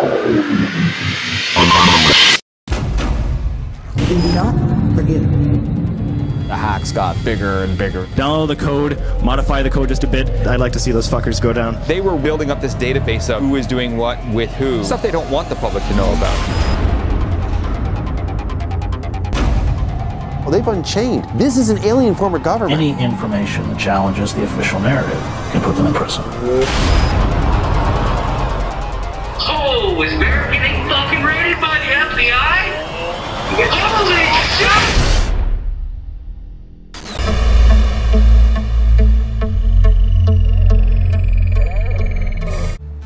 Do not forgive. The hacks got bigger and bigger. Download the code, modify the code just a bit. I'd like to see those fuckers go down. They were building up this database of who is doing what with who. Stuff they don't want the public to know about. Well, they've unchained. This is an alien form of government. Any information that challenges the official narrative can put them in prison. Oh, is Barrett getting fucking raided by the FBI? Holy shit!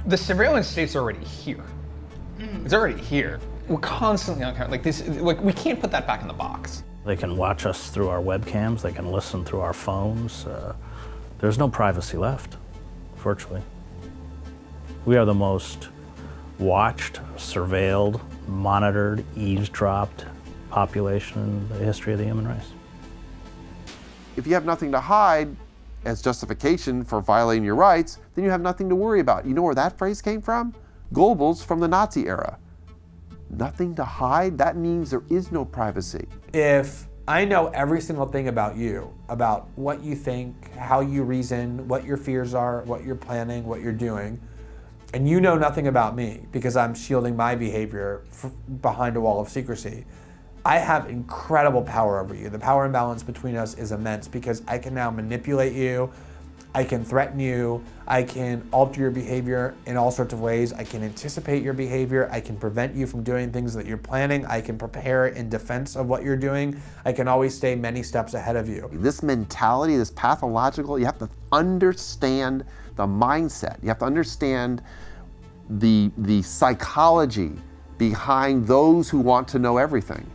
The surveillance state's already here. It's already here. We're constantly on camera. Like this, like we can't put that back in the box. They can watch us through our webcams. They can listen through our phones. There's no privacy left, virtually. We are the most watched, surveilled, monitored, eavesdropped population in the history of the human race. If you have nothing to hide as justification for violating your rights, then you have nothing to worry about. You know where that phrase came from? Goebbels from the Nazi era. Nothing to hide? That means there is no privacy. If I know every single thing about you, about what you think, how you reason, what your fears are, what you're planning, what you're doing, and you know nothing about me because I'm shielding my behavior behind a wall of secrecy, I have incredible power over you. The power imbalance between us is immense because I can now manipulate you, I can threaten you, I can alter your behavior in all sorts of ways, I can anticipate your behavior, I can prevent you from doing things that you're planning, I can prepare in defense of what you're doing, I can always stay many steps ahead of you. This mentality, this pathological, you have to understand the mindset. You have to understand the psychology behind those who want to know everything.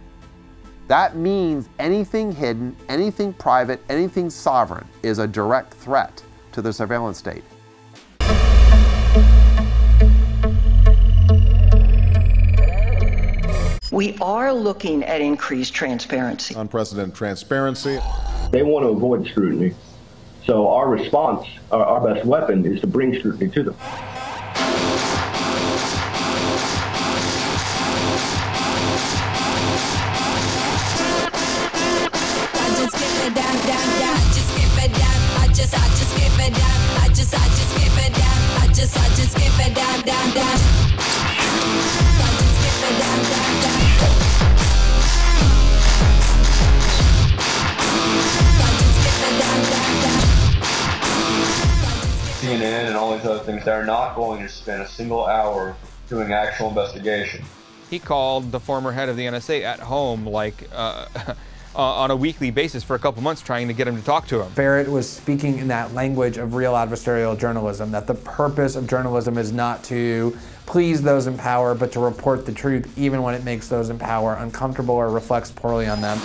That means anything hidden, anything private, anything sovereign is a direct threat to the surveillance state. We are looking at increased transparency. Unprecedented transparency. They want to avoid scrutiny. So our response, our best weapon, is to bring scrutiny to them. CNN and all these other things, they're not going to spend a single hour doing actual investigation. He called the former head of the NSA at home, like on a weekly basis for a couple months, trying to get him to talk to him. Barrett was speaking in that language of real adversarial journalism, that the purpose of journalism is not to please those in power, but to report the truth, even when it makes those in power uncomfortable or reflects poorly on them.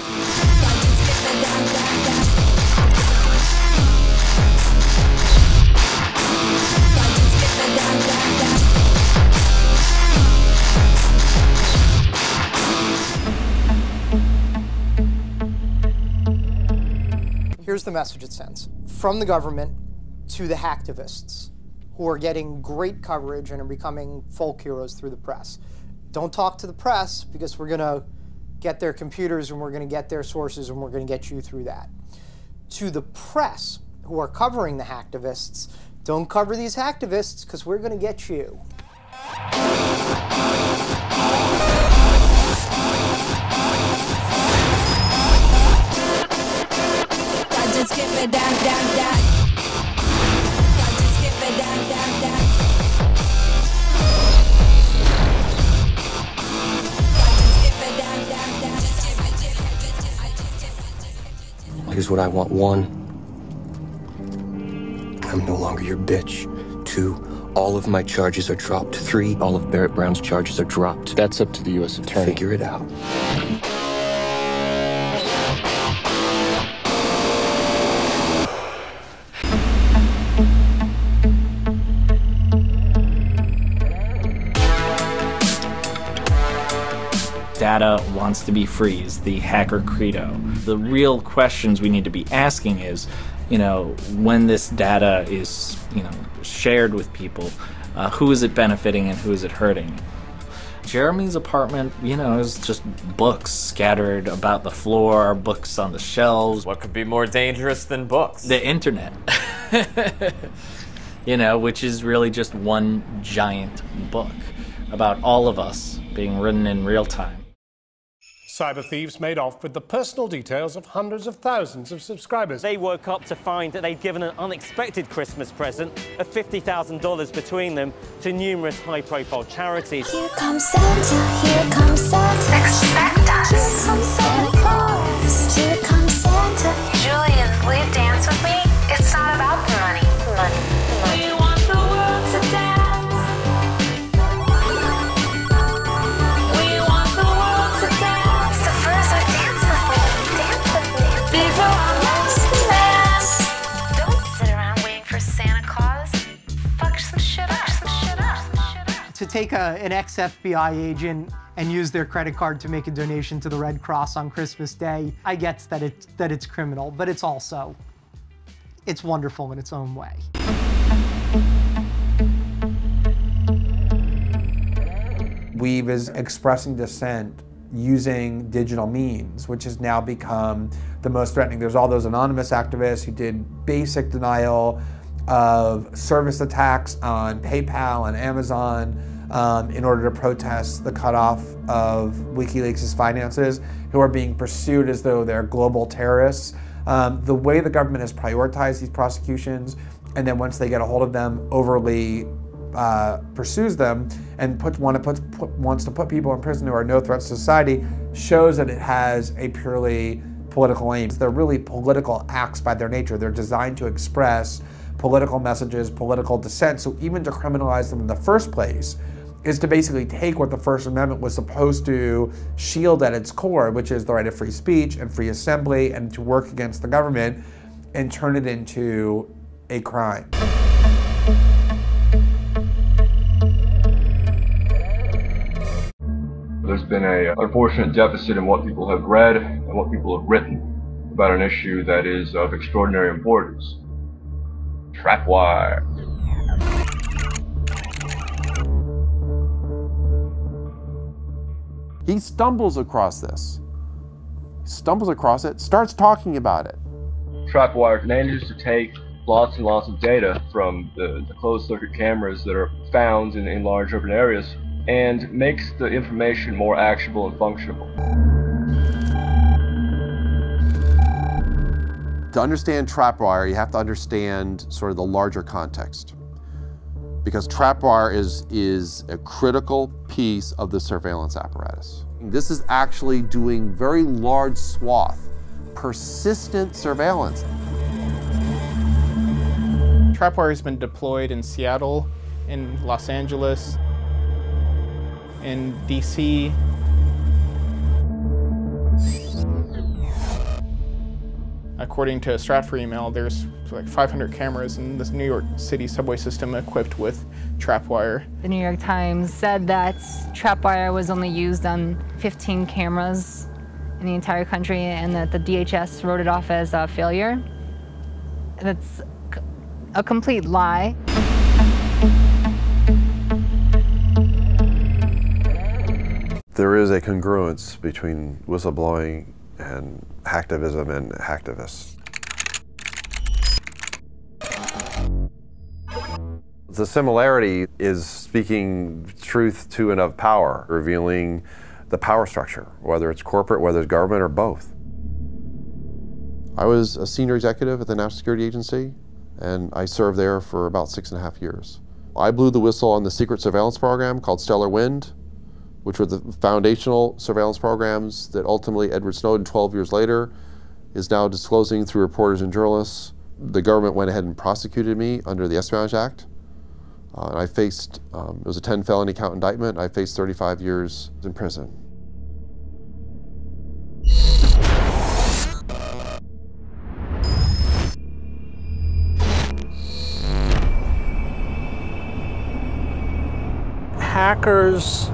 Here's the message it sends from the government to the hacktivists who are getting great coverage and are becoming folk heroes through the press. Don't talk to the press because we're going to get their computers and we're going to get their sources and we're going to get you through that. To the press who are covering the hacktivists, don't cover these hacktivists because we're going to get you. Here's what I want. 1, I'm no longer your bitch. 2, all of my charges are dropped. 3, all of Barrett Brown's charges are dropped. That's up to the U.S. Attorney. Figure it out. Data wants to be free is the hacker credo. The real questions we need to be asking is, when this data is, shared with people, who is it benefiting and who is it hurting? Jeremy's apartment, you know, is just books scattered about the floor, books on the shelves. What could be more dangerous than books? The internet. You know, which is really just one giant book about all of us being written in real time. Cyber thieves made off with the personal details of hundreds of thousands of subscribers. They woke up to find that they'd given an unexpected Christmas present of $50,000 between them to numerous high-profile charities. Here comes Santa, here comes Santa. Expect us. Here comes Santa Claus. Here comes Santa. Julian, will you dance with me? It's not about the money. We want the world to dance. We want the world to dance. So first, dance with me. Dance with me. Before our Christmas. Don't sit around waiting for Santa Claus. Fuck some shit up. To take an ex-FBI agent and use their credit card to make a donation to the Red Cross on Christmas Day, I get that it's criminal, but it's also, it's wonderful in its own way. Weave is expressing dissent using digital means, which has now become the most threatening. There's all those anonymous activists who did basic denial of service attacks on PayPal and Amazon in order to protest the cutoff of WikiLeaks' finances, who are being pursued as though they're global terrorists. The way the government has prioritized these prosecutions, and then once they get a hold of them, overly pursues them and wants to put people in prison who are no threats to society, shows that it has a purely political aim. They're really political acts by their nature. They're designed to express political messages, political dissent. So even to criminalize them in the first place is to basically take what the First Amendment was supposed to shield at its core, which is the right of free speech and free assembly and to work against the government, and turn it into a crime. There's been an unfortunate deficit in what people have read and what people have written about an issue that is of extraordinary importance. Trapwire. He stumbles across this. He stumbles across it, starts talking about it. Trapwire manages to take lots and lots of data from the closed-circuit cameras that are found in large urban areas and makes the information more actionable and functionable. To understand trapwire, you have to understand sort of the larger context, because trapwire is a critical piece of the surveillance apparatus. This is actually doing very large swath, persistent surveillance. Trapwire has been deployed in Seattle, in Los Angeles, in DC. According to a Stratfor email, there's like 500 cameras in this New York City subway system equipped with trapwire. The New York Times said that trapwire was only used on 15 cameras in the entire country and that the DHS wrote it off as a failure. That's a complete lie. There is a congruence between whistleblowing and hacktivism and hacktivists. The similarity is speaking truth to and of power, revealing the power structure, whether it's corporate, whether it's government, or both. I was a senior executive at the National Security Agency, and I served there for about 6.5 years. I blew the whistle on the secret surveillance program called Stellar Wind, which were the foundational surveillance programs that ultimately Edward Snowden, 12 years later, is now disclosing through reporters and journalists. The government went ahead and prosecuted me under the Espionage Act. And I faced, it was a 10 felony count indictment. I faced 35 years in prison. Hackers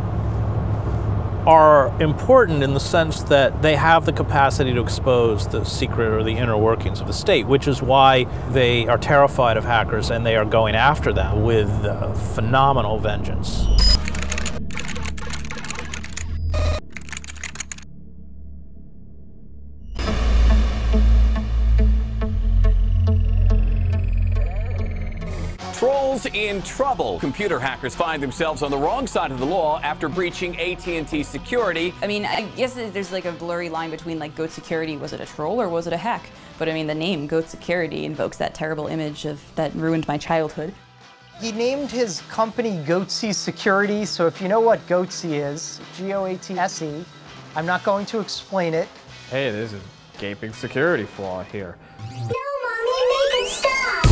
are important in the sense that they have the capacity to expose the secret or the inner workings of the state, which is why they are terrified of hackers and they are going after them with phenomenal vengeance. in trouble. Computer hackers find themselves on the wrong side of the law after breaching AT&T security. I mean, I guess there's like a blurry line between like Goat Security, was it a troll or was it a hack? But I mean, the name Goat Security invokes that terrible image that ruined my childhood. He named his company Goatsy Security, so if you know what Goatsy is, G-O-A-T-S-E, I'm not going to explain it. Hey, there's a gaping security flaw here. No, Mommy, make it stop!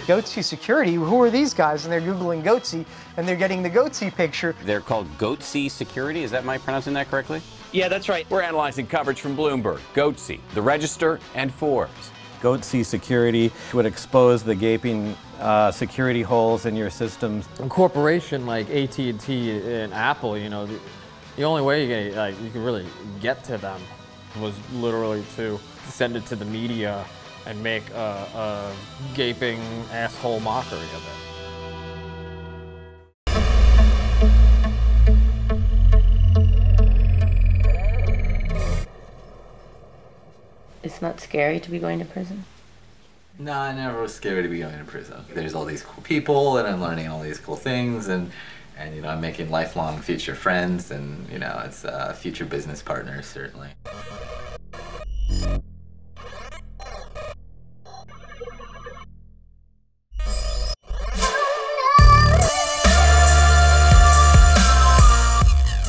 Goatsy Security, who are these guys? And they're Googling Goatsy, and they're getting the Goatsy picture. They're called Goatsy Security. Is that my pronouncing that correctly? Yeah, that's right. We're analyzing coverage from Bloomberg, Goatsy, The Register, and Forbes. Goatsy Security would expose the gaping security holes in your systems. A corporation like AT&T and Apple, you know, the only way you can really get to them was literally to send it to the media and make a gaping asshole mockery of it. It's not scary to be going to prison? No, I never was scared to be going to prison. There's all these cool people, and I'm learning all these cool things, and you know, I'm making lifelong future friends, and you know, it's future business partners, certainly.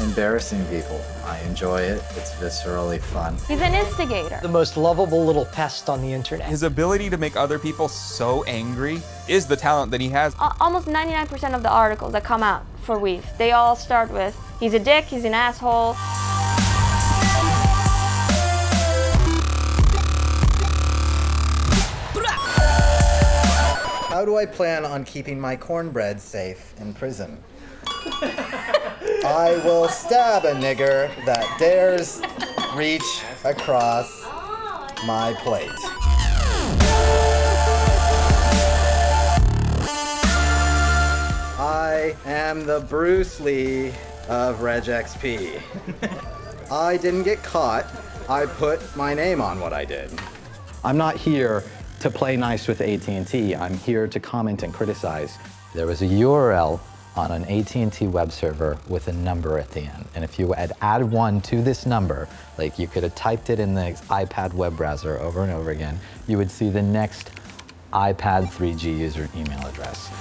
Embarrassing people. I enjoy it. It's viscerally fun. He's an instigator. The most lovable little pest on the internet. His ability to make other people so angry is the talent that he has. Almost 99% of the articles that come out for Weave, they all start with, he's a dick, he's an asshole. How do I plan on keeping my cornbread safe in prison? I will stab a nigger that dares reach across my plate. I am the Bruce Lee of Reg XP. I didn't get caught. I put my name on what I did. I'm not here to play nice with AT&T. I'm here to comment and criticize. There was a URL on an AT&T web server with a number at the end. And if you had added one to this number, like you could have typed it in the iPad web browser over and over again, you would see the next iPad 3G user email address.